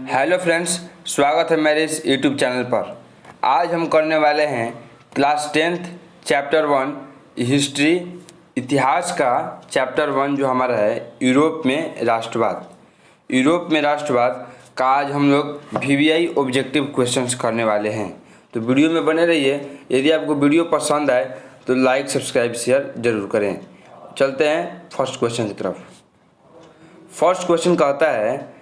Hello friends, स्वागत है मेरे इस यूट्यूब चैनल पर। आज हम करने वाले हैं क्लास 10th चैप्टर 1 हिस्ट्री, इतिहास का चैप्टर 1 जो हमारा है यूरोप में राष्ट्रवाद। यूरोप में राष्ट्रवाद का आज हम लोग वीवीआई ऑब्जेक्टिव क्वेश्चंस करने वाले हैं, तो वीडियो में बने रहिए। यदि आपको वीडियो पसंद आए तो लाइक, सब्सक्राइब, शेयर जरूर करें। चलते हैं फर्स्ट क्वेश्चन की तरफ। फर्स्ट क्वेश्चन कहता है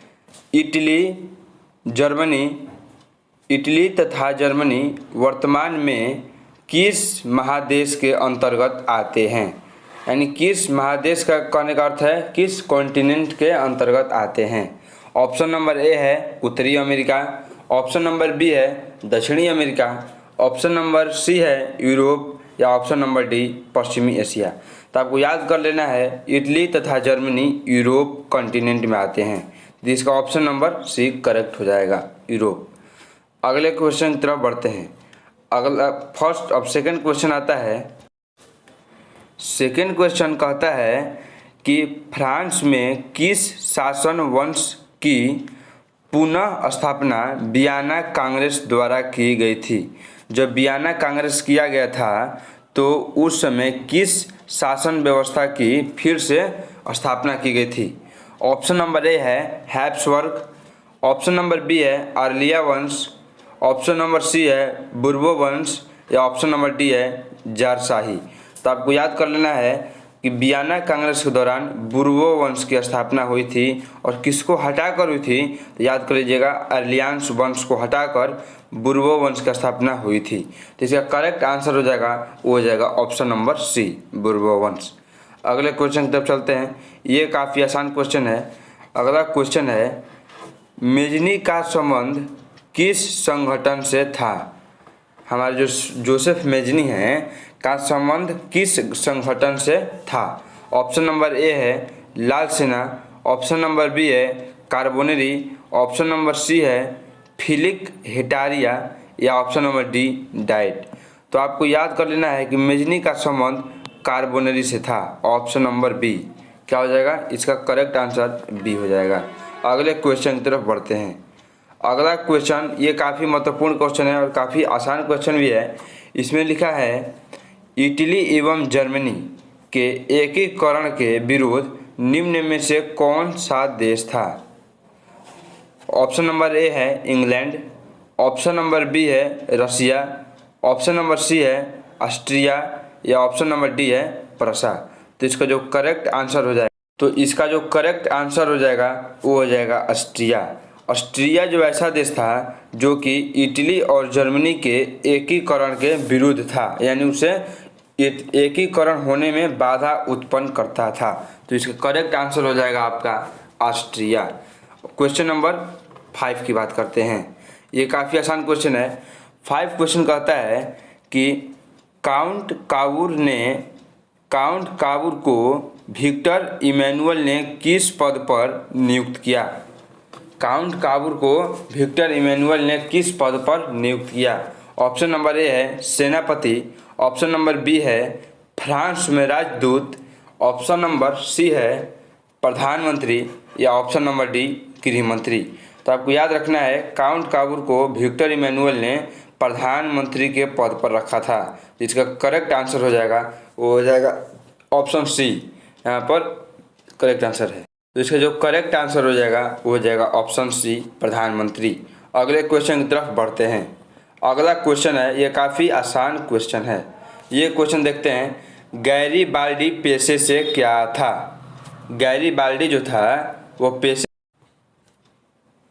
इटली तथा जर्मनी वर्तमान में किस महादेश के अंतर्गत आते हैं। यानी किस महादेश का कहने का अर्थ है किस कॉन्टिनेंट के अंतर्गत आते हैं। ऑप्शन नंबर ए है उत्तरी अमेरिका, ऑप्शन नंबर बी है दक्षिणी अमेरिका, ऑप्शन नंबर सी है यूरोप या ऑप्शन नंबर डी पश्चिमी एशिया। तो आपको याद कर लेना है इटली तथा जर्मनी यूरोप कॉन्टिनेंट में आते हैं, जिसका ऑप्शन नंबर सी करेक्ट हो जाएगा, यूरोप। अगले क्वेश्चन की तरफ बढ़ते हैं। अगला फर्स्ट अब सेकंड क्वेश्चन आता है। सेकंड क्वेश्चन कहता है कि फ्रांस में किस शासन वंश की पुनः स्थापना वियना कांग्रेस द्वारा की गई थी। जब वियना कांग्रेस किया गया था तो उस समय किस शासन व्यवस्था की फिर से स्थापना की गई थी। ऑप्शन नंबर ए है हैब्सबर्ग, ऑप्शन नंबर बी है आर्लिया वंश, ऑप्शन नंबर सी है बुर्बो वंश या ऑप्शन नंबर डी है जारशाही। तो आपको याद कर लेना है कि वियना कांग्रेस के दौरान बुर्बो वंश की स्थापना हुई थी और किसको हटाकर हुई थी, तो याद कर लीजिएगा अर्लियंस वंश को हटाकर बुर्बो वंश की स्थापना हुई थी। तो इसका करेक्ट आंसर हो जाएगा वो हो जाएगा ऑप्शन नंबर सी बुर्बो वंश। अगले क्वेश्चन की तरफ चलते हैं। ये काफ़ी आसान क्वेश्चन है। अगला क्वेश्चन है मेजनी का संबंध किस संगठन से था। हमारे जो जोसेफ मेजनी हैं का संबंध किस संगठन से था। ऑप्शन नंबर ए है लाल सेना, ऑप्शन नंबर बी है कार्बोनेरी, ऑप्शन नंबर सी है फिलिक हेटारिया या ऑप्शन नंबर डी डाइट। तो आपको याद कर लेना है कि मेजनी का संबंध कार्बोनेरी से था, ऑप्शन नंबर बी। क्या हो जाएगा, इसका करेक्ट आंसर बी हो जाएगा। अगले क्वेश्चन की तरफ बढ़ते हैं। अगला क्वेश्चन ये काफ़ी महत्वपूर्ण क्वेश्चन है और काफ़ी आसान क्वेश्चन भी है। इसमें लिखा है इटली एवं जर्मनी के एकीकरण के विरुद्ध निम्न में से कौन सा देश था। ऑप्शन नंबर ए है इंग्लैंड, ऑप्शन नंबर बी है रसिया, ऑप्शन नंबर सी है ऑस्ट्रिया या ऑप्शन नंबर डी है प्रसा। तो इसका जो करेक्ट आंसर हो जाएगा वो हो जाएगा ऑस्ट्रिया। ऑस्ट्रिया जो ऐसा देश था जो कि इटली और जर्मनी के एकीकरण के विरुद्ध था, यानी उसे एकीकरण होने में बाधा उत्पन्न करता था। तो इसका करेक्ट आंसर हो जाएगा आपका ऑस्ट्रिया। क्वेश्चन नंबर 5 की बात करते हैं। ये काफ़ी आसान क्वेश्चन है। 5 क्वेश्चन कहता है कि काउंट काबूर को विक्टर इमैनुअल ने किस पद पर नियुक्त किया। काउंट काबूर को विक्टर इमैनुअल ने किस पद पर नियुक्त किया। ऑप्शन नंबर ए है सेनापति, ऑप्शन नंबर बी है फ्रांस में राजदूत, ऑप्शन नंबर सी है प्रधानमंत्री या ऑप्शन नंबर डी गृह मंत्री। तो आपको याद रखना है काउंट काबूर को विक्टर इमैनुअल ने प्रधानमंत्री के पद पर रखा था। जिसका करेक्ट आंसर हो जाएगा वो हो जाएगा ऑप्शन सी, यहाँ पर करेक्ट आंसर है। तो इसका जो करेक्ट आंसर हो जाएगा वो हो जाएगा ऑप्शन सी प्रधानमंत्री। अगले क्वेश्चन की तरफ बढ़ते हैं। अगला क्वेश्चन है, ये काफ़ी आसान क्वेश्चन है। ये क्वेश्चन देखते हैं गैरीबाल्डी पेशे से क्या था। गैरीबाल्डी जो था वो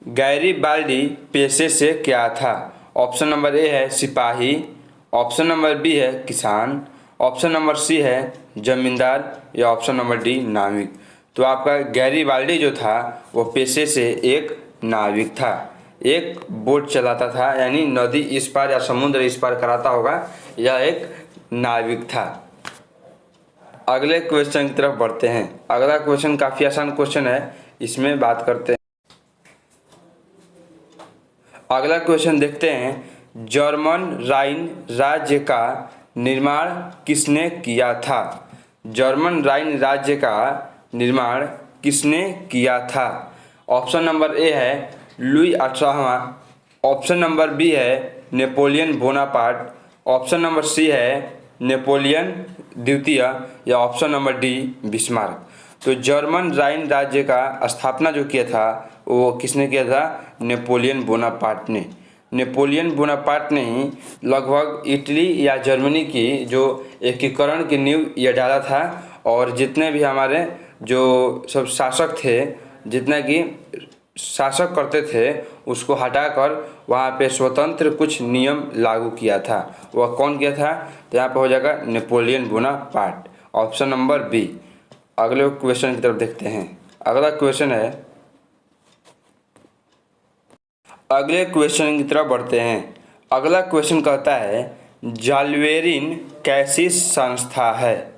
गैरीबाल्डी पेशे से क्या था। ऑप्शन नंबर ए है सिपाही, ऑप्शन नंबर बी है किसान, ऑप्शन नंबर सी है जमींदार या ऑप्शन नंबर डी नाविक। तो आपका गैरीबाल्डी जो था वो पेशे से एक नाविक था, एक बोट चलाता था, यानी नदी इस पार या समुद्र इस पार कराता होगा, यह एक नाविक था। अगले क्वेश्चन की तरफ बढ़ते हैं। अगला क्वेश्चन काफ़ी आसान क्वेश्चन है, इसमें बात करते हैं। अगला क्वेश्चन देखते हैं जर्मन राइन राज्य का निर्माण किसने किया था। जर्मन राइन राज्य का निर्माण किसने किया था। ऑप्शन नंबर ए है लुई 18वां। ऑप्शन नंबर बी है Napoleon Bonaparte. Option number C है नेपोलियन द्वितीय, या ऑप्शन नंबर डी बिस्मार्क। तो जर्मन राइन राज्य का स्थापना जो किया था वो किसने किया था? नेपोलियन बोनापार्ट ने। नेपोलियन बोनापार्ट ने ही लगभग इटली या जर्मनी की जो एकीकरण की नींव ये डाला था, और जितने भी हमारे जो सब शासक थे, जितना कि शासक करते थे, उसको हटाकर वहाँ पे स्वतंत्र कुछ नियम लागू किया था। वह कौन किया था? तो यहाँ पे हो जाएगा Napoleon Bonaparte, option number B. अगले क्वेश्चन की तरफ देखते हैं। अगला क्वेश्चन है, अगले क्वेश्चन की तरफ बढ़ते हैं। अगला क्वेश्चन कहता है जाल्वेरिन कैसी संस्था है?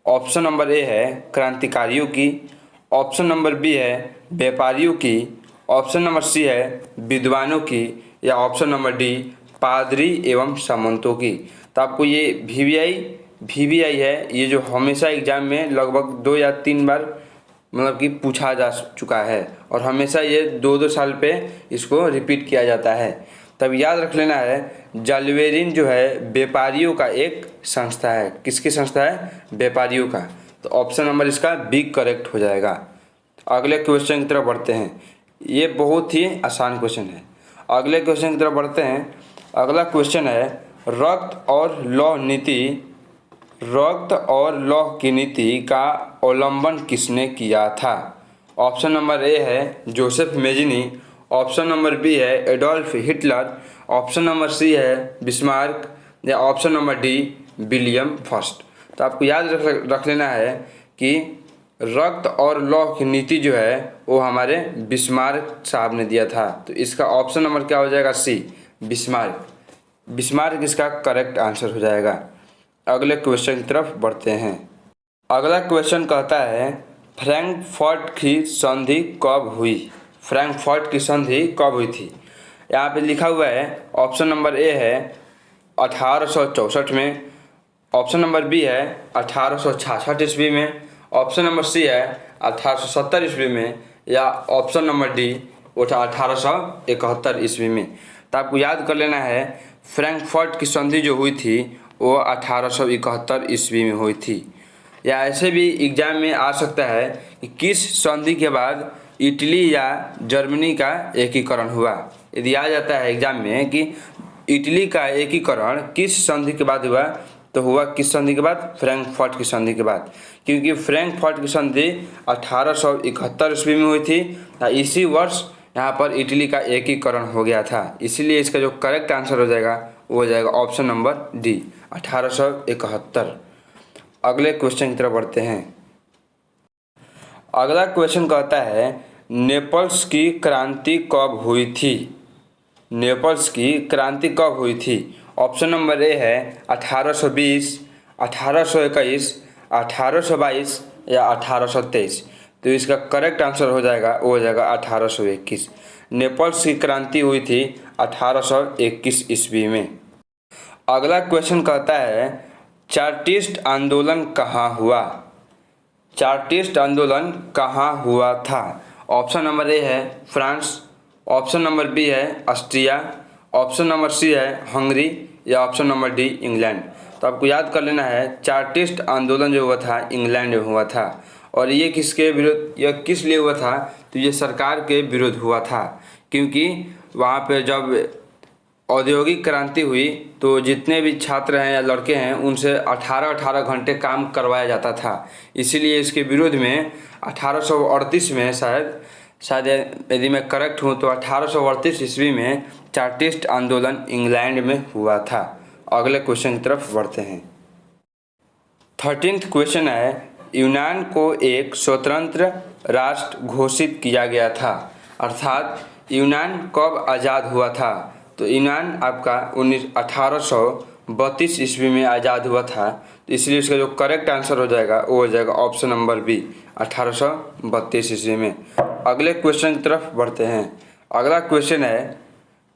ऑप्शन नंबर ए है क्रांतिकारियों की, ऑप्शन नंबर बी है व्यापारियों की, ऑप्शन नंबर सी है विद्वानों की, या ऑप्शन नंबर डी पादरी एवं सामंतों की। तो आपको ये वीवीआई है, ये जो हमेशा एग्जाम में लगभग 2 या 3 बार मतलब कि पूछा जा चुका है, और हमेशा ये 2-2 साल पे इसको रिपीट किया जाता है। तब याद रख लेना है जाल्वेरिन जो है व्यापारियों का एक संस्था है। किसकी संस्था है? व्यापारियों का। तो ऑप्शन नंबर इसका बी करेक्ट हो जाएगा। अगले क्वेश्चन की तरफ बढ़ते हैं। ये बहुत ही आसान क्वेश्चन है। अगले क्वेश्चन की तरफ बढ़ते हैं। अगला क्वेश्चन है रक्त और लौह की नीति का अवलंबन किसने किया था? ऑप्शन नंबर ए है Joseph Mazzini, option number B है Adolf Hitler, option number C है बिस्मार्क, या option number D William first. तो आपको याद रख लेना है कि रक्त और लौह की नीति जो है वो हमारे बिस्मार्क साहब ने दिया था। तो इसका ऑप्शन नंबर क्या हो जाएगा? सी बिस्मार्क। बिस्मार्क इसका करेक्ट आंसर हो जाएगा। अगले क्वेश्चन की तरफ बढ़ते हैं। अगला क्वेश्चन कहता है फ्रैंकफर्ट की संधि कब हुई? फ्रैंकफर्ट की संधि कब हुई थी? यहाँ पे लिखा हुआ है ऑप्शन नंबर ए है 1864 में, ऑप्शन नंबर बी है 1866 ईस्वी में, ऑप्शन नंबर सी है 1870 ईस्वी में, या ऑप्शन नंबर डी 1871 ईस्वी में। तो आपको याद कर लेना है फ्रैंकफर्ट की संधि जो हुई थी वो 1871 ईस्वी में हुई थी। या ऐसे भी एग्जाम में आ सकता है कि किस संधि के बाद इटली या जर्मनी का एकीकरण हुआ। यदि आ जाता है एग्जाम में कि इटली का एकीकरण किस संधि के बाद हुआ, तो हुआ किस संधि के बाद? फ्रैंकफर्ट की संधि के बाद। क्योंकि फ्रैंकफर्ट की संधि 1871 ईस्वी में हुई थी, इसी वर्ष यहाँ पर इटली का एकीकरण हो गया था। इसीलिए इसका जो करेक्ट आंसर हो जाएगा वो हो जाएगा ऑप्शन नंबर डी 1871। अगले क्वेश्चन की तरफ बढ़ते हैं। अगला क्वेश्चन कहता है नेपल्स की क्रांति कब हुई थी? नेपल्स की क्रांति कब हुई थी? ऑप्शन नंबर ए है 1820, 1821, 1822, या 1823। तो इसका करेक्ट आंसर हो जाएगा वो हो जाएगा 1821। नेपल्स की क्रांति हुई थी 1821 ईस्वी में। अगला क्वेश्चन कहता है चार्टिस्ट आंदोलन कहाँ हुआ? चार्टिस्ट आंदोलन कहाँ हुआ था? ऑप्शन नंबर ए है फ्रांस, ऑप्शन नंबर बी है ऑस्ट्रिया, ऑप्शन नंबर सी है हंगरी, या ऑप्शन नंबर डी इंग्लैंड। तो आपको याद कर लेना है चार्टिस्ट आंदोलन जो हुआ था इंग्लैंड में हुआ था। और ये किसके विरुद्ध, यह किस लिए हुआ था? तो ये सरकार के विरुद्ध हुआ था, क्योंकि वहाँ पे जब औद्योगिक क्रांति हुई तो जितने भी छात्र हैं या लड़के हैं उनसे 18-18 घंटे काम करवाया जाता था। इसीलिए इसके विरोध में 1838 में शायद यदि मैं करेक्ट हूँ तो 1838 ईस्वी में चार्टिस्ट आंदोलन इंग्लैंड में हुआ था। अगले क्वेश्चन की तरफ बढ़ते हैं। 13th क्वेश्चन है यूनान को एक स्वतंत्र राष्ट्र घोषित किया गया था, अर्थात यूनान कब आज़ाद हुआ था? तो यूनान आपका 1832 ईस्वी में आज़ाद हुआ था। तो इसलिए इसका जो करेक्ट आंसर हो जाएगा वो हो जाएगा ऑप्शन नंबर बी 1832 ईस्वी में। अगले क्वेश्चन की तरफ बढ़ते हैं। अगला क्वेश्चन है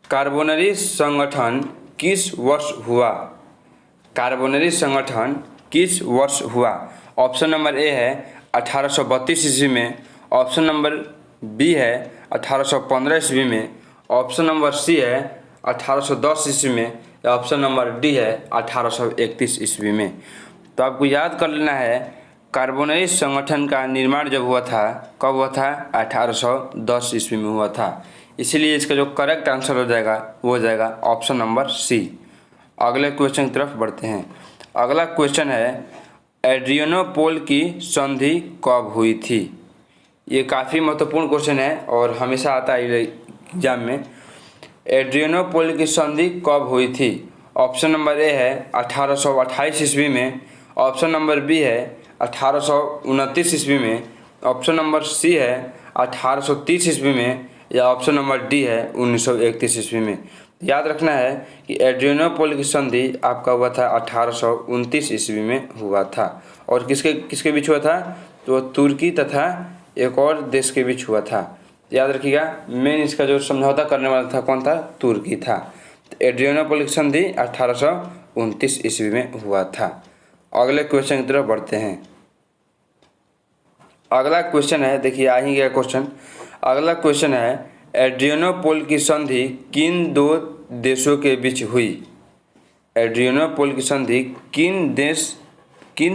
कार्बोनरी संगठन किस वर्ष हुआ? कार्बोनरी संगठन किस वर्ष हुआ? ऑप्शन नंबर ए है 1832 ईस्वी में, ऑप्शन नंबर बी है 1815 ईस्वी में, ऑप्शन नंबर सी है 1810 ईस्वी में, या ऑप्शन नंबर डी है 1831 ईस्वी में। तो आपको याद कर लेना है कार्बोनेट संगठन का निर्माण जब हुआ था, कब हुआ था? 1810 ईस्वी में हुआ था। इसीलिए इसका जो करेक्ट आंसर हो जाएगा वो हो जाएगा ऑप्शन नंबर सी। अगले क्वेश्चन की तरफ बढ़ते हैं। अगला क्वेश्चन है एड्रियानोपोल की संधि कब हुई थी? ये काफ़ी महत्वपूर्ण क्वेश्चन है और हमेशा आता है एग्जाम में। एड्रियानोपोल की संधि कब हुई थी? ऑप्शन नंबर ए है 1828 ईस्वी में, ऑप्शन नंबर बी है 1829 ईस्वी में, ऑप्शन नंबर सी है 1830 ईस्वी में, या ऑप्शन नंबर डी है 1931 ईस्वी में। याद रखना है कि एड्रियानोपोल की संधि आपका हुआ था 1829 ईस्वी में हुआ था। और किसके किसके बीच हुआ था? तो तुर्की तथा एक और देश के बीच हुआ था। याद रखिएगा, मेन इसका जो समझौता करने वाला था कौन था? तुर्की था। तो एड्रियानोपोल की संधि 1829 ईस्वी में हुआ था। अगले क्वेश्चन की तरफ बढ़ते हैं। अगला क्वेश्चन है, देखिए आ ही गया क्वेश्चन। अगला क्वेश्चन है एड्रियानोपोल की संधि किन दो देशों के बीच हुई? एड्रियानोपोल की संधि किन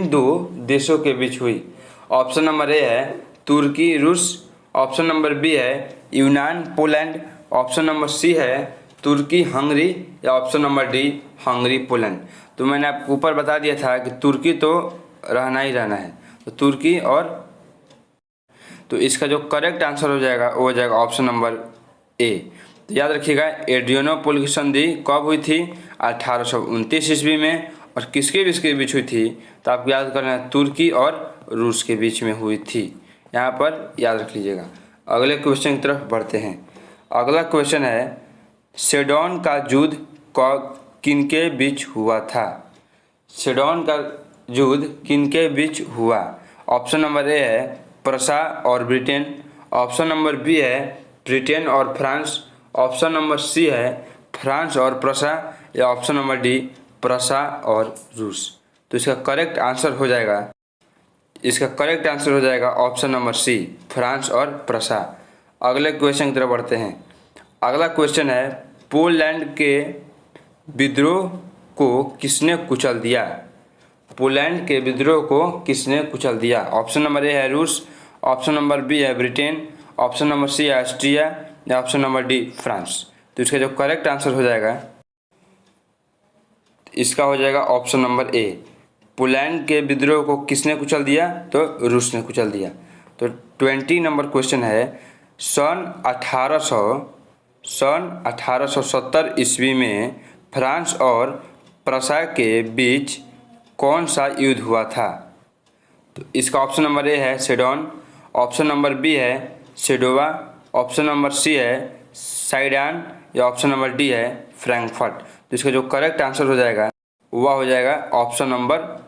दो देशों के बीच हुई? ऑप्शन नंबर ए है तुर्की रूस, ऑप्शन नंबर बी है यूनान पोलैंड, ऑप्शन नंबर सी है तुर्की हंगरी, या option number D Hungary Poland. तो मैंने आपको ऊपर बता दिया था कि तुर्की तो रहना ही रहना है, तो तुर्की और तो इसका जो करेक्ट आंसर हो जाएगा वो हो जाएगा ऑप्शन नंबर ए। तो याद रखिएगा एड्रियानोपोल की संधि कब हुई थी? 1829 ईस्वी में। और किसके बीच हुई थी? तो आपको याद करना है तुर्की और रूस के बीच में हुई थी। यहाँ पर याद रख लीजिएगा। अगले क्वेश्चन की तरफ बढ़ते हैं। अगला क्वेश्चन है सेडोन का युद्ध किनके बीच हुआ था? सेडोन का युद्ध किनके बीच हुआ? ऑप्शन नंबर ए है प्रसा और ब्रिटेन, ऑप्शन नंबर बी है ब्रिटेन और फ्रांस, ऑप्शन नंबर सी है फ्रांस और प्रसा, या ऑप्शन नंबर डी प्रसा और रूस। तो इसका करेक्ट आंसर हो जाएगा ऑप्शन नंबर सी फ्रांस और प्रसा। अगले क्वेश्चन की तरफ बढ़ते हैं। अगला क्वेश्चन है पोलैंड के विद्रोह को किसने कुचल दिया? पोलैंड के विद्रोह को किसने कुचल दिया? ऑप्शन नंबर ए है रूस, ऑप्शन नंबर बी है ब्रिटेन, ऑप्शन नंबर सी है ऑस्ट्रिया, या ऑप्शन नंबर डी फ्रांस। तो इसका जो करेक्ट आंसर हो जाएगा इसका हो जाएगा ऑप्शन नंबर ए। पोलैंड के विद्रोह को किसने कुचल दिया? तो रूस ने कुचल दिया। तो 20 नंबर क्वेश्चन है सन 1870 ईस्वी में फ्रांस और प्रसा के बीच कौन सा युद्ध हुआ था? तो इसका ऑप्शन नंबर ए है सेडोन, ऑप्शन नंबर बी है सेडोवा, ऑप्शन नंबर सी है साइडान, या ऑप्शन नंबर डी है फ्रैंकफर्ट। तो इसका जो करेक्ट आंसर हो जाएगा वह हो जाएगा ऑप्शन नंबर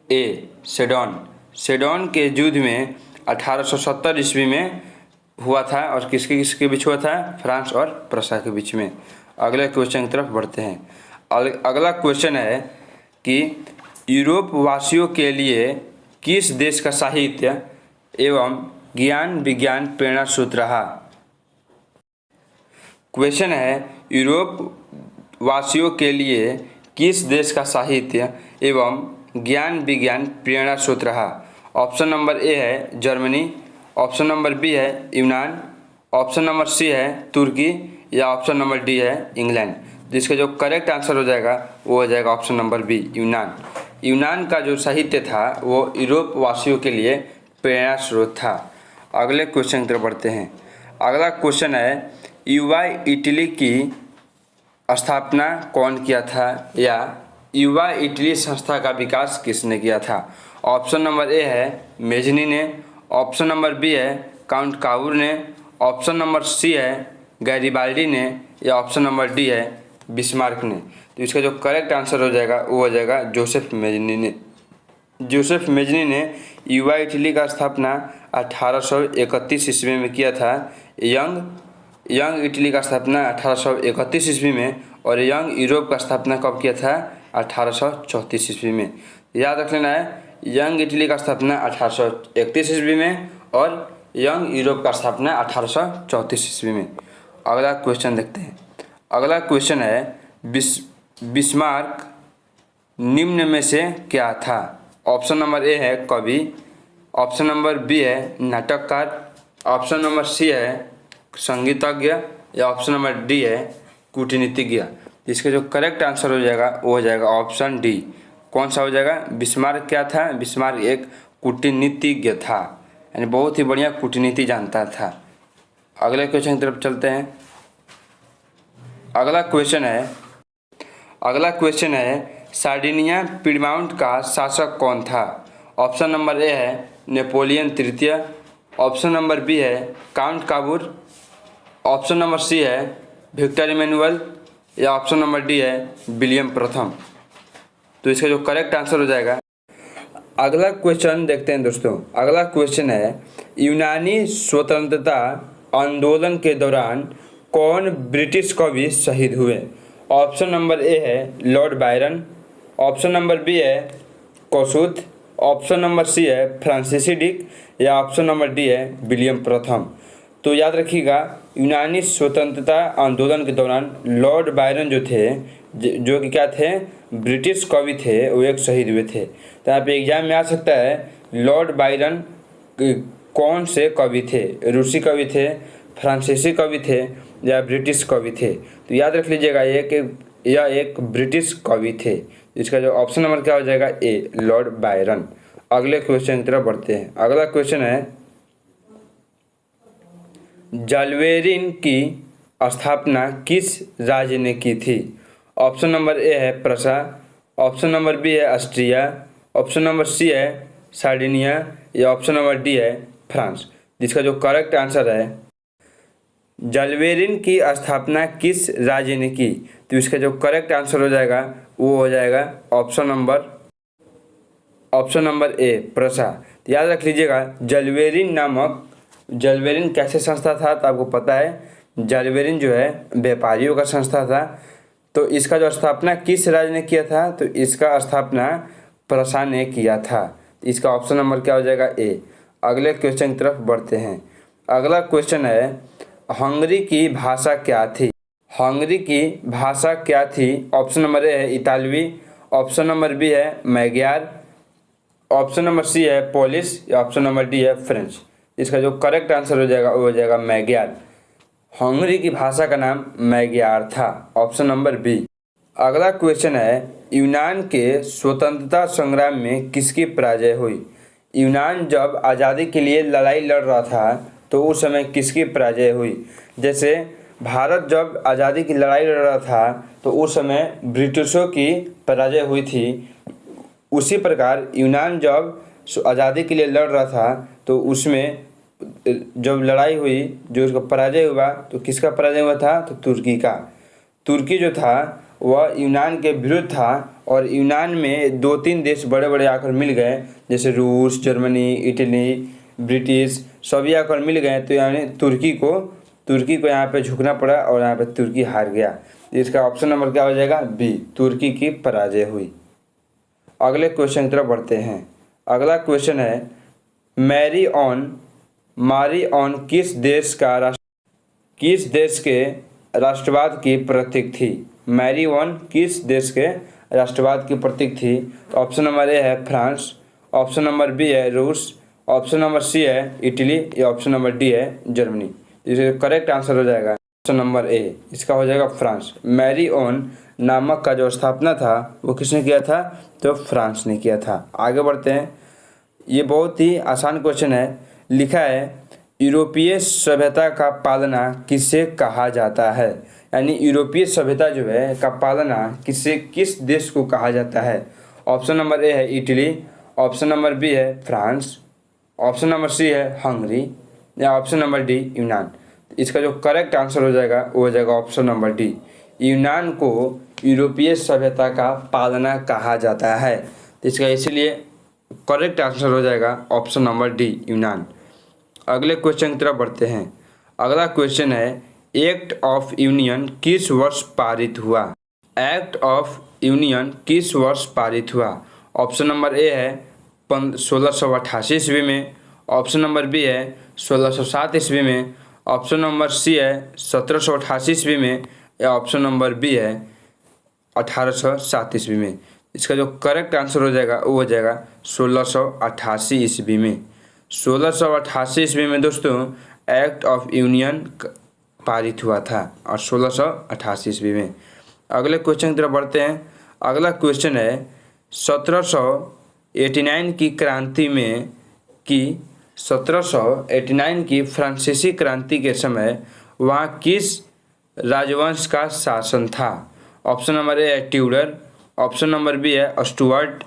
ए सेडोन। सेडोन के युद्ध में 1870 ईस्वी में हुआ था और किसके बीच हुआ था? फ्रांस और प्रसा के बीच में। अगले क्वेश्चन की तरफ बढ़ते हैं। अगला क्वेश्चन है कि यूरोप वासियों के लिए किस देश का साहित्य एवं ज्ञान विज्ञान प्रेरणा स्रोत रहा? क्वेश्चन है यूरोप वासियों के लिए किस देश का साहित्य एवं ज्ञान विज्ञान प्रेरणा स्रोत रहा? ऑप्शन नंबर ए है जर्मनी, ऑप्शन नंबर बी है यूनान, ऑप्शन नंबर सी है तुर्की, या ऑप्शन नंबर डी है इंग्लैंड। जिसका जो करेक्ट आंसर हो जाएगा वो हो जाएगा ऑप्शन नंबर बी यूनान। यूनान का जो साहित्य था वो यूरोप वासियों के लिए प्रेरणा स्रोत था। अगले क्वेश्चन की तरफ बढ़ते हैं। अगला क्वेश्चन है युवा इटली की स्थापना कौन किया था, या युवा इटली संस्था का विकास किसने किया था? ऑप्शन नंबर ए है मेजनी ने, ऑप्शन नंबर बी है काउंट काउर ने, ऑप्शन नंबर सी है गैरिबाल्डी ने, या ऑप्शन नंबर डी है बिस्मार्क ने। तो इसका जो करेक्ट आंसर हो जाएगा वो हो जाएगा जोसेफ मेजनी ने। जोसेफ मेजनी ने युवा इटली का स्थापना 1831 ईस्वी में किया था। यंग इटली का स्थापना 1831 ईस्वी में, और यंग यूरोप का स्थापना कब किया था? 1834 ईस्वी में। याद रख लेना है यंग इटली का स्थापना 1831 ईस्वी में और यंग यूरोप का स्थापना 1834 ईस्वी में। अगला क्वेश्चन देखते हैं। अगला क्वेश्चन है बिस्मार्क निम्न में से क्या था? ऑप्शन नंबर ए है कवि, ऑप्शन नंबर बी है नाटककार, ऑप्शन नंबर सी है संगीतज्ञ या ऑप्शन नंबर डी है कूटनीतिज्ञ। इसका जो करेक्ट आंसर हो जाएगा वो हो जाएगा ऑप्शन डी। कौन सा हो जाएगा? बिस्मार्क क्या था? बिस्मार्क एक कूटनीतिज्ञ था, यानी बहुत ही बढ़िया कूटनीति जानता था। अगले क्वेश्चन की तरफ चलते हैं। अगला क्वेश्चन है सार्डिनिया पीडमाउंट का शासक कौन था? ऑप्शन नंबर ए है नेपोलियन तृतीय, ऑप्शन नंबर बी है Count Cavour, option number C है विक्टर इमैनुअल या ऑप्शन नंबर डी है विलियम प्रथम। तो इसका जो करेक्ट आंसर हो जाएगा। अगला क्वेश्चन देखते हैं दोस्तों। अगला क्वेश्चन है यूनानी स्वतंत्रता आंदोलन के दौरान कौन ब्रिटिश कवि शहीद हुए? ऑप्शन नंबर ए है Lord Byron, option number B है कौसूद, ऑप्शन नंबर सी है फ्रांसीसी डिक या ऑप्शन नंबर डी है विलियम प्रथम। तो याद रखिएगा यूनानी स्वतंत्रता आंदोलन के दौरान लॉर्ड बायरन जो थे, जो कि क्या थे, ब्रिटिश कवि थे, वो एक शहीद हुए थे। तो यहाँ पे एग्जाम में आ सकता है लॉर्ड बायरन कौन से कवि थे? रूसी कवि थे, फ्रांसीसी कवि थे या ब्रिटिश कवि थे? तो याद रख लीजिएगा यह एक ब्रिटिश कवि थे। इसका जो ऑप्शन नंबर क्या हो जाएगा? ए लॉर्ड बायरन। अगले क्वेश्चन की तरफ बढ़ते हैं। अगला क्वेश्चन है जाल्वेरिन की स्थापना किस राज्य ने की थी? ऑप्शन नंबर ए है प्रसा, ऑप्शन नंबर बी है ऑस्ट्रिया, ऑप्शन नंबर सी है सार्डिनिया या ऑप्शन नंबर डी है फ्रांस। जिसका जो करेक्ट आंसर है जाल्वेरिन की स्थापना किस राज्य ने की? तो इसका जो करेक्ट आंसर हो जाएगा वो हो जाएगा ऑप्शन नंबर ए प्रसा। तो याद रख लीजिएगा जाल्वेरिन कैसे संस्था था? तो आपको पता है जाल्वेरिन जो है व्यापारियों का संस्था था। तो इसका जो स्थापना किस राज्य ने किया था? तो इसका स्थापना प्रसा ने किया था। इसका ऑप्शन नंबर क्या हो जाएगा? ए। अगले क्वेश्चन की तरफ बढ़ते हैं। अगला क्वेश्चन है हंगरी की भाषा क्या थी? हंगरी की भाषा क्या थी? ऑप्शन नंबर ए है इतालवी, ऑप्शन नंबर बी है मैग्यार, ऑप्शन नंबर सी है पोलिश या ऑप्शन नंबर डी है फ्रेंच। इसका जो करेक्ट आंसर हो जाएगा वो हो जाएगा मैग्यार। हंगरी की भाषा का नाम मैग्यार था, ऑप्शन नंबर बी। अगला क्वेश्चन है यूनान के स्वतंत्रता संग्राम में किसकी पराजय हुई? यूनान जब आज़ादी के लिए लड़ाई लड़ रहा था तो उस समय किसकी पराजय हुई? जैसे भारत जब आज़ादी की लड़ाई लड़ रहा था तो उस समय ब्रिटिशों की पराजय हुई थी, उसी प्रकार यूनान जब आज़ादी के लिए लड़ रहा था तो उसमें जब लड़ाई हुई, जो उसका पराजय हुआ, तो किसका पराजय हुआ था? तो तुर्की का। तुर्की जो था वह यूनान के विरुद्ध था और यूनान में 2-3 देश बड़े बड़े आकर मिल गए, जैसे रूस, जर्मनी, इटली, ब्रिटिश, सभी आकर मिल गए। तो यानी तुर्की को यहाँ पे झुकना पड़ा और यहाँ पे तुर्की हार गया। इसका ऑप्शन नंबर क्या हो जाएगा? बी, तुर्की की पराजय हुई। अगले क्वेश्चन की तरफ बढ़ते हैं। अगला क्वेश्चन है मारी ऑन किस देश के राष्ट्रवाद की प्रतीक थी? मैरी ऑन किस देश के राष्ट्रवाद की प्रतीक थी? ऑप्शन नंबर ए है फ्रांस, ऑप्शन नंबर बी है रूस, ऑप्शन नंबर सी है इटली या ऑप्शन नंबर डी है जर्मनी। इसका करेक्ट आंसर हो जाएगा ऑप्शन नंबर ए, इसका हो जाएगा फ्रांस। मैरी ऑन नामक का जो स्थापना था वो किसने किया था? तो फ्रांस ने किया था। आगे बढ़ते हैं। ये बहुत ही आसान क्वेश्चन है। लिखा है यूरोपीय सभ्यता का पालना किसे कहा जाता है? यानी यूरोपीय सभ्यता जो है का पालना किस देश को कहा जाता है? ऑप्शन नंबर ए है इटली, ऑप्शन नंबर बी है फ्रांस, ऑप्शन नंबर सी है हंगरी या ऑप्शन नंबर डी यूनान। इसका जो करेक्ट आंसर हो जाएगा वो हो जाएगा ऑप्शन नंबर डी। यूनान को यूरोपीय सभ्यता का पालना कहा जाता है। तो इसका इसीलिए करेक्ट आंसर हो जाएगा ऑप्शन नंबर डी यूनान। अगले क्वेश्चन की तरफ बढ़ते हैं। अगला क्वेश्चन है एक्ट ऑफ यूनियन किस वर्ष पारित हुआ? एक्ट ऑफ यूनियन किस वर्ष पारित हुआ? ऑप्शन नंबर ए है 1688 ईस्वी में, ऑप्शन नंबर बी है 1607 ईस्वी में, ऑप्शन नंबर सी है 1788 ईस्वी में, या ऑप्शन नंबर बी है 1807 ईस्वी में। इसका जो करेक्ट आंसर हो जाएगा वो हो जाएगा 1688 ईस्वी में। 1688 ईस्वी में दोस्तों एक्ट ऑफ यूनियन पारित हुआ था और 1688 ईस्वी में। अगले क्वेश्चन की तरफ बढ़ते हैं। अगला क्वेश्चन है 1789 की क्रांति में 1789 की फ्रांसीसी क्रांति के समय वहाँ किस राजवंश का शासन था? ऑप्शन नंबर ए है ट्यूडर, ऑप्शन नंबर बी है स्टुअर्ट,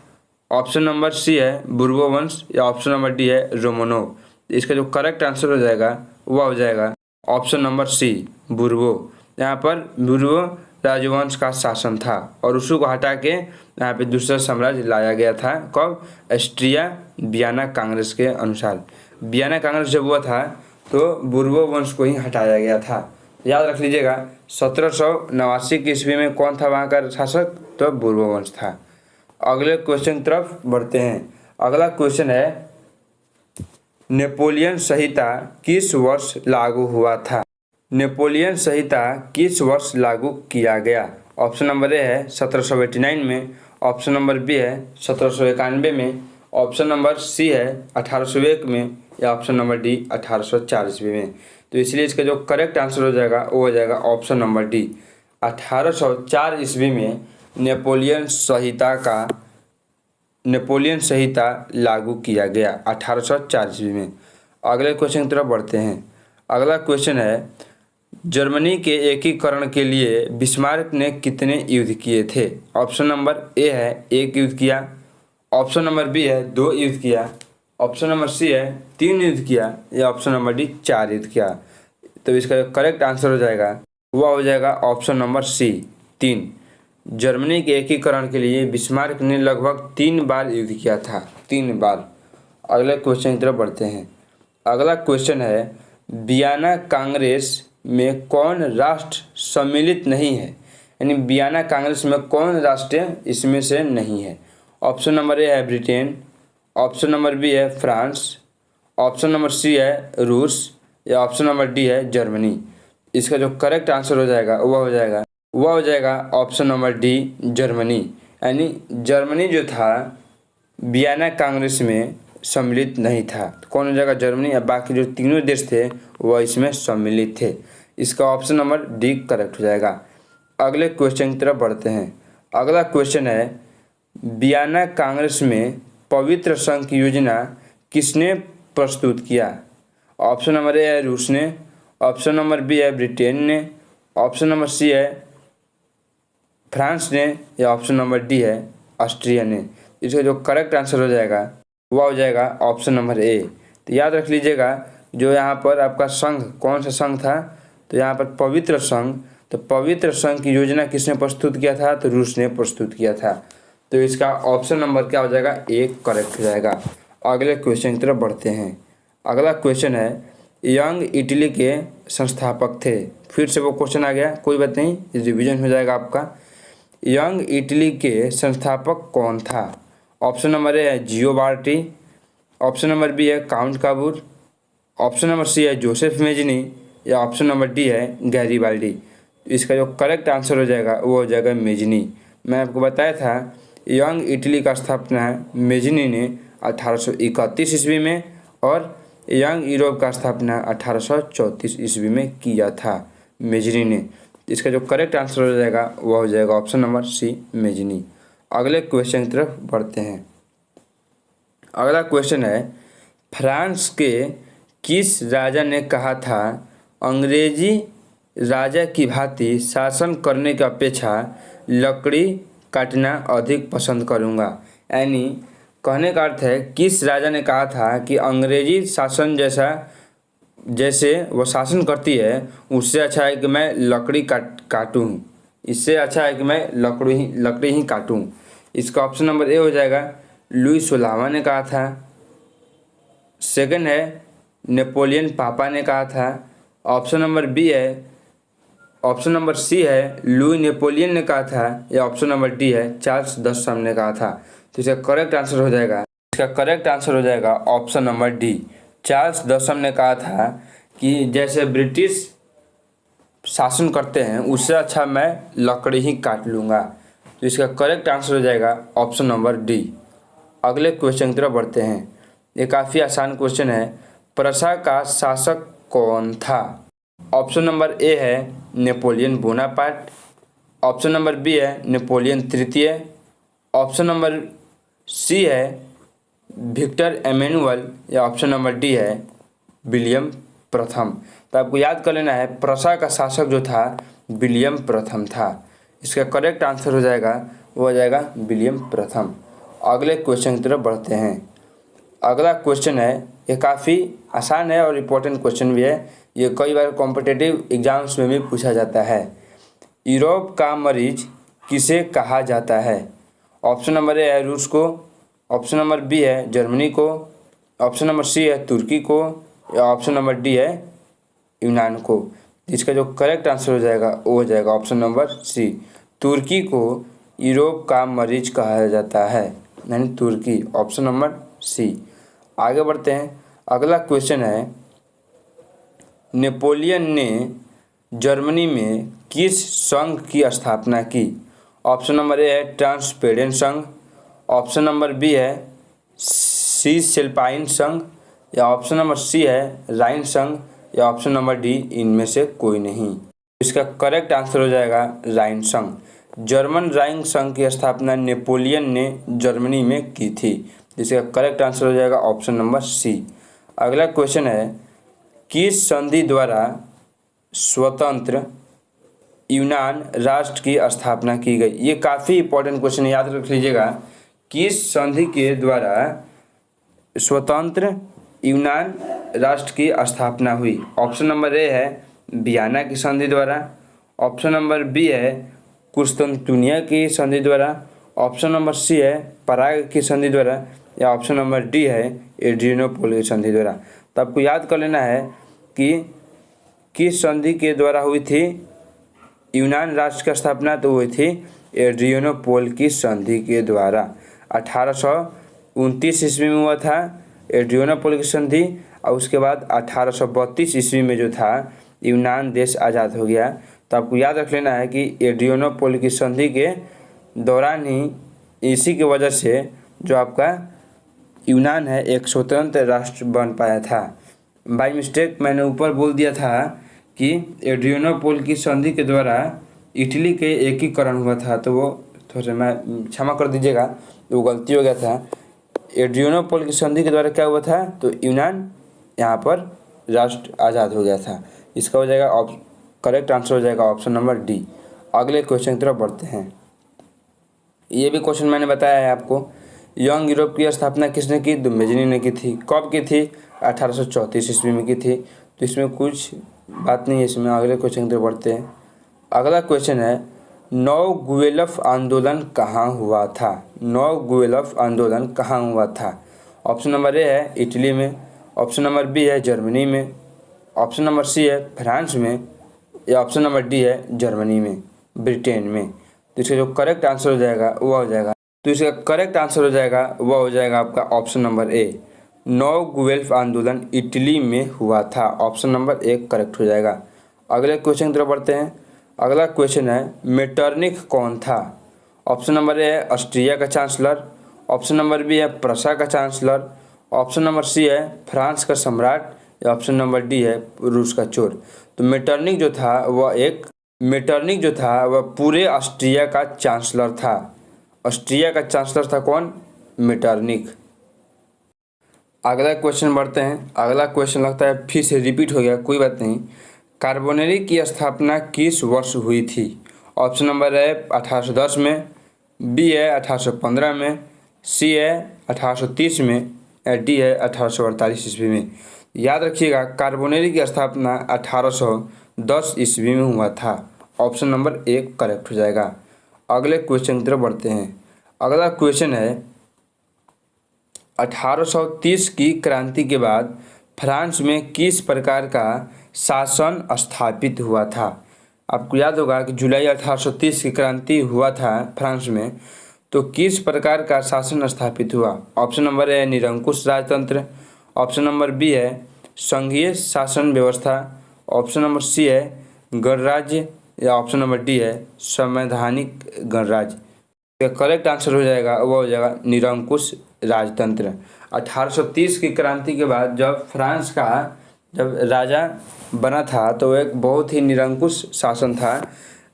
ऑप्शन नंबर सी है बुर्बो वंश, या ऑप्शन नंबर डी है रोमनोव। इसका जो करेक्ट आंसर हो जाएगा वह हो जाएगा ऑप्शन नंबर सी बुर्बो। यहाँ पर बुर्बो राजवंश का शासन था और उसी को हटा के यहाँ पे दूसरा साम्राज्य लाया गया था। कब? ऑस्ट्रिया वियना कांग्रेस के अनुसार। वियना कांग्रेस जब हुआ था तो बुर्बो वंश को ही हटाया गया था। याद रख लीजिएगा 1789 की ईस्वी में कौन था वहाँ का शासक? तो बुर्बो वंश था। अगले क्वेश्चन की तरफ बढ़ते हैं। अगला क्वेश्चन है नेपोलियन संहिता किस वर्ष लागू हुआ था? नेपोलियन संहिता किस वर्ष लागू किया गया? ऑप्शन नंबर ए है 1789 में, ऑप्शन नंबर बी है 1791 में, ऑप्शन नंबर सी है 1801 में, या ऑप्शन नंबर डी 1804 ईस्वी में। तो इसलिए इसका जो करेक्ट आंसर हो जाएगा वो हो जाएगा ऑप्शन नंबर डी 1804 ईस्वी में नेपोलियन संहिता लागू किया गया 1804 ईस्वी में। अगले क्वेश्चन की तरफ बढ़ते हैं। अगला क्वेश्चन है जर्मनी के एकीकरण के लिए बिस्मार्क ने कितने युद्ध किए थे? ऑप्शन नंबर ए है 1 युद्ध किया, ऑप्शन नंबर बी है 2 युद्ध किया, ऑप्शन नंबर सी है 3 युद्ध किया, या ऑप्शन नंबर डी 4 युद्ध किया। तो इसका करेक्ट आंसर हो जाएगा वह हो जाएगा ऑप्शन नंबर सी 3। जर्मनी के एकीकरण के लिए बिस्मार्क ने लगभग 3 बार युद्ध किया था, 3 बार। अगले क्वेश्चन की तरफ बढ़ते हैं। अगला क्वेश्चन है वियना कांग्रेस में कौन राष्ट्र सम्मिलित नहीं है? यानी वियना कांग्रेस में कौन राष्ट्र इसमें से नहीं है? ऑप्शन नंबर ए है ब्रिटेन, ऑप्शन नंबर बी है फ्रांस, ऑप्शन नंबर सी है रूस, या ऑप्शन नंबर डी है जर्मनी। इसका जो करेक्ट आंसर हो जाएगा वह हो जाएगा ऑप्शन नंबर डी जर्मनी। यानी जर्मनी जो था वियना कांग्रेस में सम्मिलित नहीं था। कौन हो जाएगा? जर्मनी। या बाकी जो तीनों देश थे वह इसमें सम्मिलित थे। इसका ऑप्शन नंबर डी करेक्ट हो जाएगा। अगले क्वेश्चन की तरफ बढ़ते हैं। अगला क्वेश्चन है वियना कांग्रेस में पवित्र संघ की योजना किसने प्रस्तुत किया? ऑप्शन नंबर ए है रूस ने, ऑप्शन नंबर बी है ब्रिटेन ने, ऑप्शन नंबर सी है फ्रांस ने, या ऑप्शन नंबर डी है ऑस्ट्रिया ने। इसका जो करेक्ट आंसर हो जाएगा वह हो जाएगा ऑप्शन नंबर ए। तो याद रख लीजिएगा जो यहाँ पर आपका संघ कौन सा संघ था? तो यहाँ पर पवित्र संघ। तो पवित्र संघ की योजना किसने प्रस्तुत किया था? तो रूस ने प्रस्तुत किया था। तो इसका ऑप्शन नंबर क्या हो जाएगा? ए करेक्ट हो जाएगा। अगले क्वेश्चन की तरफ बढ़ते हैं। अगला क्वेश्चन है यंग इटली के संस्थापक थे। फिर से वो क्वेश्चन आ गया, कोई बात नहीं, रिवीजन हो जाएगा आपका। यंग इटली के संस्थापक कौन था? ऑप्शन नंबर ए है जियोबार्टी, ऑप्शन नंबर बी है Count Cavour, option number C है जोसेफ मेजनी, या ऑप्शन नंबर डी है गैरीबाल्डी। इसका जो करेक्ट आंसर हो जाएगा वो हो जाएगा मेजनी। मैं आपको बताया था यंग इटली का स्थापना मेजनी ने 1831 ईस्वी में और यंग यूरोप का स्थापना 1834 ईस्वी में किया था मेजनी ने। इसका जो करेक्ट आंसर हो जाएगा वह हो जाएगा ऑप्शन नंबर सी मेजनी। अगले क्वेश्चन की तरफ बढ़ते हैं। अगला क्वेश्चन है फ्रांस के किस राजा ने कहा था अंग्रेजी राजा की भांति शासन करने की अपेक्षा लकड़ी काटना अधिक पसंद करूँगा? यानी कहने का अर्थ है किस राजा ने कहा था कि अंग्रेजी शासन जैसे वो शासन करती है उससे अच्छा है कि मैं लकड़ी काटूँ, इससे अच्छा है कि मैं लकड़ी ही काटूँ। इसका ऑप्शन नंबर ए हो जाएगा लुई 16वां ने कहा था। सेकंड है नेपोलियन पापा ने कहा था। ऑप्शन नंबर बी है, ऑप्शन नंबर सी है लुई नेपोलियन ने कहा था, या ऑप्शन नंबर डी है चार्ल्स 10 ने कहा था। तो इसका करेक्ट आंसर हो जाएगा ऑप्शन नंबर डी चार्ल्स दशम ने कहा था कि जैसे ब्रिटिश शासन करते हैं उससे अच्छा मैं लकड़ी ही काट लूँगा। तो इसका करेक्ट आंसर हो जाएगा ऑप्शन नंबर डी। अगले क्वेश्चन की तरफ बढ़ते हैं। ये काफ़ी आसान क्वेश्चन है। प्रशा का शासक कौन था? ऑप्शन नंबर ए है Napoleon Bonaparte, option number B है नेपोलियन तृतीय, ऑप्शन नंबर सी है विक्टर एमेनुअल, या ऑप्शन नंबर डी है विलियम प्रथम। तो आपको याद कर लेना है, प्रशा का शासक जो था विलियम प्रथम था। इसका करेक्ट आंसर हो जाएगा, वो हो जाएगा विलियम प्रथम। अगले क्वेश्चन की तरफ बढ़ते हैं। अगला क्वेश्चन है, ये काफ़ी आसान है और इम्पोर्टेंट क्वेश्चन भी है। ये कई बार कॉम्पिटिटिव एग्जाम्स में भी पूछा जाता है। यूरोप का मरीज किसे कहा जाता है? ऑप्शन नंबर ए है रूस को, ऑप्शन नंबर बी है जर्मनी को, ऑप्शन नंबर सी है तुर्की को, या ऑप्शन नंबर डी है यूनान को। इसका जो करेक्ट आंसर हो जाएगा वो हो जाएगा ऑप्शन नंबर सी, तुर्की को यूरोप का मरीज कहा जाता है, यानी तुर्की, ऑप्शन नंबर सी। आगे बढ़ते हैं। अगला क्वेश्चन है, नेपोलियन ने जर्मनी में किस संघ की स्थापना की? ऑप्शन नंबर ए है ट्रांसपेरेंट संघ, ऑप्शन नंबर बी है सी सेल्पाइन संघ, या ऑप्शन नंबर सी है राइन संघ, या ऑप्शन नंबर डी इनमें से कोई नहीं। इसका करेक्ट आंसर हो जाएगा राइन संघ। जर्मन राइन संघ की स्थापना नेपोलियन ने जर्मनी में की थी। इसका करेक्ट आंसर हो जाएगा ऑप्शन नंबर सी। अगला क्वेश्चन है, किस संधि द्वारा स्वतंत्र यूनान राष्ट्र की स्थापना की गई? ये काफ़ी इंपॉर्टेंट क्वेश्चन है, याद रख लीजिएगा। किस संधि के द्वारा स्वतंत्र यूनान राष्ट्र की स्थापना हुई? ऑप्शन नंबर ए है वियना की संधि द्वारा, ऑप्शन नंबर बी है कुस्तुनतुनिया की संधि द्वारा, ऑप्शन नंबर सी है पराग की संधि द्वारा, या ऑप्शन नंबर डी है एड्रियानोपोल की संधि द्वारा। तो आपको याद कर लेना है कि किस संधि के द्वारा हुई थी यूनान राष्ट्र की स्थापना, तो हुई थी एड्रियानोपोल की संधि के द्वारा। 1829 ईस्वी में हुआ था एड्रियानोपोल की संधि, और उसके बाद 1832 ईस्वी में जो था यूनान देश आज़ाद हो गया। तो आपको याद रख लेना है कि एड्रियानोपोल की संधि के दौरान ही, इसी की वजह से जो आपका यूनान है एक स्वतंत्र राष्ट्र बन पाया था। बाय मिस्टेक मैंने ऊपर बोल दिया था कि एड्रियानोपोल की संधि के द्वारा इटली के एकीकरण हुआ था, तो वो थोड़ा मैं क्षमा कर दीजिएगा, वो गलती हो गया था। एड्रियानोपोल की संधि के द्वारा क्या हुआ था, तो यूनान यहाँ पर राष्ट्र आज़ाद हो गया था। इसका हो जाएगा करेक्ट आंसर हो जाएगा ऑप्शन नंबर डी। अगले क्वेश्चन की तरफ बढ़ते हैं। ये भी क्वेश्चन मैंने बताया है आपको। यंग यूरोप की स्थापना किसने की? दुम्बेजिनी ने की थी। कब की थी? 1834 ईस्वी में की थी। तो इसमें कुछ बात नहीं है इसमें। अगले क्वेश्चन की तरफ बढ़ते हैं। अगला क्वेश्चन है, नौ गुएलफ आंदोलन कहाँ हुआ था? नौ गुएलफ आंदोलन कहाँ हुआ था? ऑप्शन नंबर ए है इटली में, ऑप्शन नंबर बी है जर्मनी में, ऑप्शन नंबर सी है फ्रांस में, या ऑप्शन नंबर डी है जर्मनी में, ब्रिटेन में। तो इसका जो करेक्ट आंसर हो जाएगा वह हो जाएगा, तो इसका करेक्ट आंसर हो जाएगा वह हो जाएगा आपका ऑप्शन नंबर ए। नौ गुएल्फ आंदोलन इटली में हुआ था। ऑप्शन नंबर ए करेक्ट हो जाएगा। अगले क्वेश्चन की तरफ बढ़ते हैं। अगला क्वेश्चन है, मेटरनिख कौन था? ऑप्शन नंबर ए है ऑस्ट्रिया का चांसलर, ऑप्शन नंबर बी है प्रशा का चांसलर, ऑप्शन नंबर सी है फ्रांस का सम्राट, या ऑप्शन नंबर डी है रूस का चोर। तो मेटरनिख जो था वह पूरे ऑस्ट्रिया का चांसलर था। ऑस्ट्रिया का चांसलर था कौन? मेटरनिख। अगला क्वेश्चन बढ़ते हैं। अगला क्वेश्चन लगता है फिर से रिपीट हो गया, कोई बात नहीं। कार्बोनेरी की स्थापना किस वर्ष हुई थी? ऑप्शन नंबर है 1810 में, बी है 1815 में, सी है 1830 में, या डी है 1848 ईस्वी में। याद रखिएगा, कार्बोनेरी की स्थापना 1810 ईस्वी में हुआ था। ऑप्शन नंबर ए करेक्ट हो जाएगा। अगले क्वेश्चन की तरफ बढ़ते हैं। अगला क्वेश्चन है, 1830 की क्रांति के बाद फ्रांस में किस प्रकार का शासन स्थापित हुआ था? आपको याद होगा कि जुलाई 1830 की क्रांति हुआ था फ्रांस में, तो किस प्रकार का शासन स्थापित हुआ? ऑप्शन नंबर ए निरंकुश राजतंत्र, ऑप्शन नंबर बी है संघीय शासन व्यवस्था, ऑप्शन नंबर सी है गणराज्य, या ऑप्शन नंबर डी है संवैधानिक गणराज्य। करेक्ट आंसर हो जाएगा वो हो जाएगा निरंकुश राजतंत्र। 1830 की क्रांति के बाद जब फ्रांस का जब राजा बना था तो एक बहुत ही निरंकुश शासन था,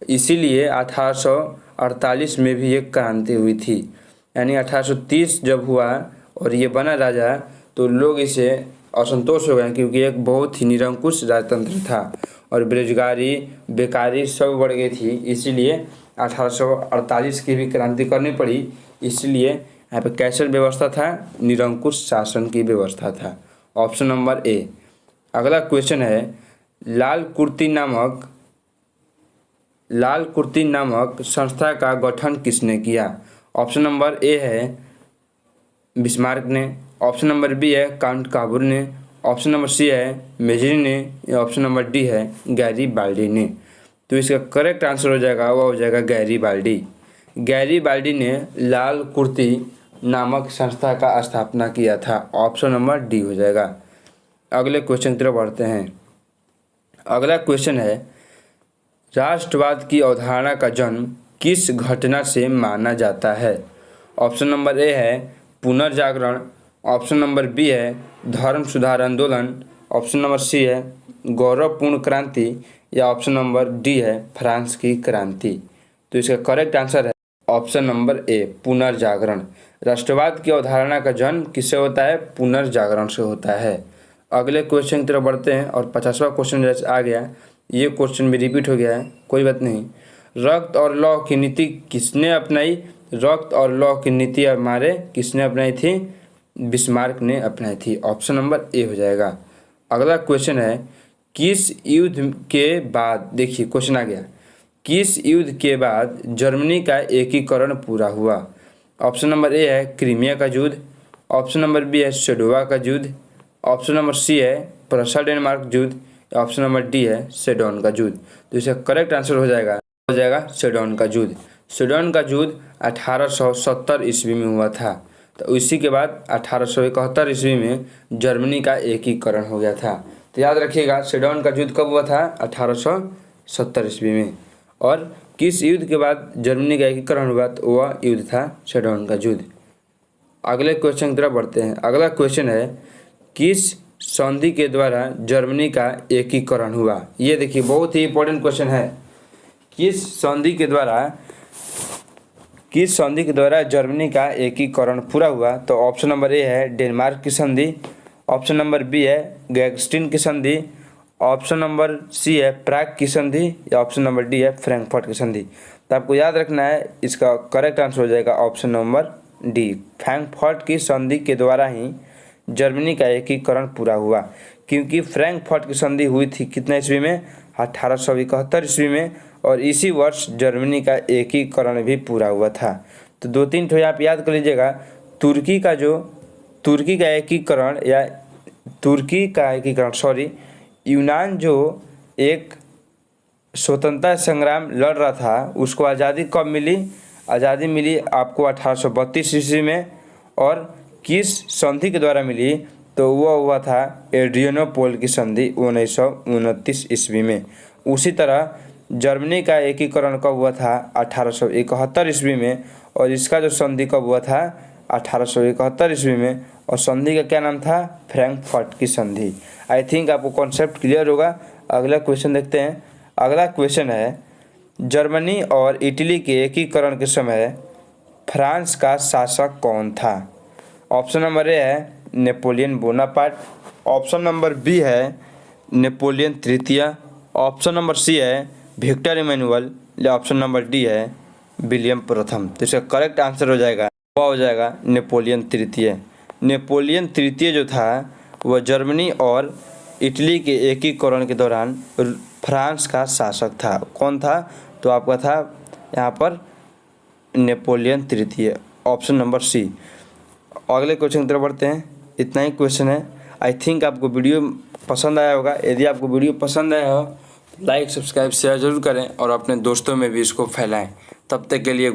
इसीलिए 1848 में भी एक क्रांति हुई थी। यानी 1830 जब हुआ और ये बना राजा तो लोग इसे असंतोष हो गए क्योंकि एक बहुत ही निरंकुश राजतंत्र था और बेरोजगारी बेकारी सब बढ़ गई थी, इसीलिए 1848 की भी क्रांति करनी पड़ी। इसलिए यहाँ पे कैसल व्यवस्था था, निरंकुश शासन की व्यवस्था था। ऑप्शन नंबर ए। अगला क्वेश्चन है लाल कुर्ती नामक संस्था का गठन किसने किया? ऑप्शन नंबर ए है बिस्मार्क ने, ऑप्शन नंबर बी है काउंट काबूर ने, ऑप्शन नंबर सी है मेजरी ने, या ऑप्शन नंबर डी है गैरीबाल्डी ने। तो इसका करेक्ट आंसर हो जाएगा वह हो जाएगा गैरीबाल्डी। गैरीबाल्डी ने लाल कुर्ती नामक संस्था का स्थापना किया था। ऑप्शन नंबर डी हो जाएगा। अगले क्वेश्चन की तरफ बढ़ते हैं। अगला क्वेश्चन है राष्ट्रवाद की अवधारणा का जन्म किस घटना से माना जाता है? ऑप्शन नंबर ए है पुनर्जागरण, ऑप्शन नंबर बी है धर्म सुधार आंदोलन, ऑप्शन नंबर सी है गौरवपूर्ण क्रांति, या ऑप्शन नंबर डी है फ्रांस की क्रांति। तो इसका करेक्ट आंसर है ऑप्शन नंबर ए पुनर्जागरण। राष्ट्रवाद की अवधारणा का जन्म किससे होता है? पुनर्जागरण से होता है। अगले क्वेश्चन की तरफ बढ़ते हैं और 50वां क्वेश्चन जैसे आ गया, ये क्वेश्चन भी रिपीट हो गया है, कोई बात नहीं। रक्त और लौह की नीति किसने अपनाई? रक्त और लौह की नीति हमारे किसने अपनाई थी? बिस्मार्क ने अपनाई थी। ऑप्शन नंबर ए हो जाएगा। अगला क्वेश्चन है किस युद्ध के बाद, देखिए क्वेश्चन आ गया, किस युद्ध के बाद जर्मनी का एकीकरण पूरा हुआ? ऑप्शन नंबर ए है क्रीमिया का युद्ध, ऑप्शन नंबर बी है सेडोवा का युद्ध, ऑप्शन नंबर सी है प्रशा डेनमार्क युद्ध, ऑप्शन नंबर डी है सेडोन का युद्ध। तो इसका करेक्ट आंसर हो जाएगा सेडोन का युद्ध। सेडोन का युद्ध 1870 ईस्वी में हुआ था। तो इसी के बाद 1871 ईस्वी में जर्मनी का एकीकरण हो गया था। तो याद रखिएगा सेडोन का युद्ध कब हुआ था? 1870 ईस्वी में। और किस युद्ध के बाद जर्मनी का एकीकरण हुआ? तो वह युद्ध था सेडोन का युद्ध। अगले क्वेश्चन की तरफ बढ़ते हैं। अगला क्वेश्चन है किस संधि के द्वारा जर्मनी का एकीकरण हुआ? ये देखिए बहुत ही इंपॉर्टेंट क्वेश्चन है। किस संधि के द्वारा जर्मनी का एकीकरण पूरा हुआ? तो ऑप्शन नंबर ए है डेनमार्क की संधि, ऑप्शन नंबर बी है गैगस्टीन की संधि, ऑप्शन नंबर सी है प्राग की संधि, या ऑप्शन नंबर डी है फ्रैंकफर्ट की संधि। तो आपको याद रखना है, इसका करेक्ट आंसर हो जाएगा ऑप्शन नंबर डी, फ्रैंकफर्ट की संधि के द्वारा ही जर्मनी का एकीकरण पूरा हुआ। क्योंकि फ्रैंकफर्ट की संधि हुई थी कितने ईस्वी में? 1871 ईस्वी में, और इसी वर्ष जर्मनी का एकीकरण भी पूरा हुआ था। तो 2-3 ठो आप याद कर लीजिएगा। तुर्की का एकीकरण यूनान जो एक स्वतंत्रता संग्राम लड़ रहा था, उसको आज़ादी कब मिली? आज़ादी मिली आपको 1832 ईस्वी में। और किस संधि के द्वारा मिली? तो वह हुआ था एड्रियानोपोल की संधि 1929 ईस्वी में। उसी तरह जर्मनी का एकीकरण कब हुआ था? 1871 ईस्वी में, और इसका जो संधि कब हुआ था? 1871 ईस्वी में, और संधि का क्या नाम था? फ्रैंकफर्ट की संधि। आई थिंक आपको कॉन्सेप्ट क्लियर होगा। अगला क्वेश्चन देखते हैं। अगला क्वेश्चन है जर्मनी और इटली के एकीकरण के समय फ्रांस का शासक कौन था? ऑप्शन नंबर ए है Napoleon Bonaparte, option number B है नेपोलियन तृतीय, ऑप्शन नंबर सी है विक्टर इमैनुअल, या ऑप्शन नंबर डी है विलियम प्रथम। तो इसका करेक्ट आंसर हो जाएगा नेपोलियन तृतीय। नेपोलियन तृतीय जो था वह जर्मनी और इटली के एकीकरण के दौरान फ्रांस का शासक था। कौन था? तो आपका था यहाँ पर नेपोलियन तृतीय, ऑप्शन नंबर सी। अगले क्वेश्चन की तरफ बढ़ते हैं। इतना ही क्वेश्चन है। आई थिंक आपको वीडियो पसंद आया होगा। यदि आपको वीडियो पसंद आया हो लाइक सब्सक्राइब शेयर जरूर करें और अपने दोस्तों में भी इसको फैलाएं। तब तक के लिए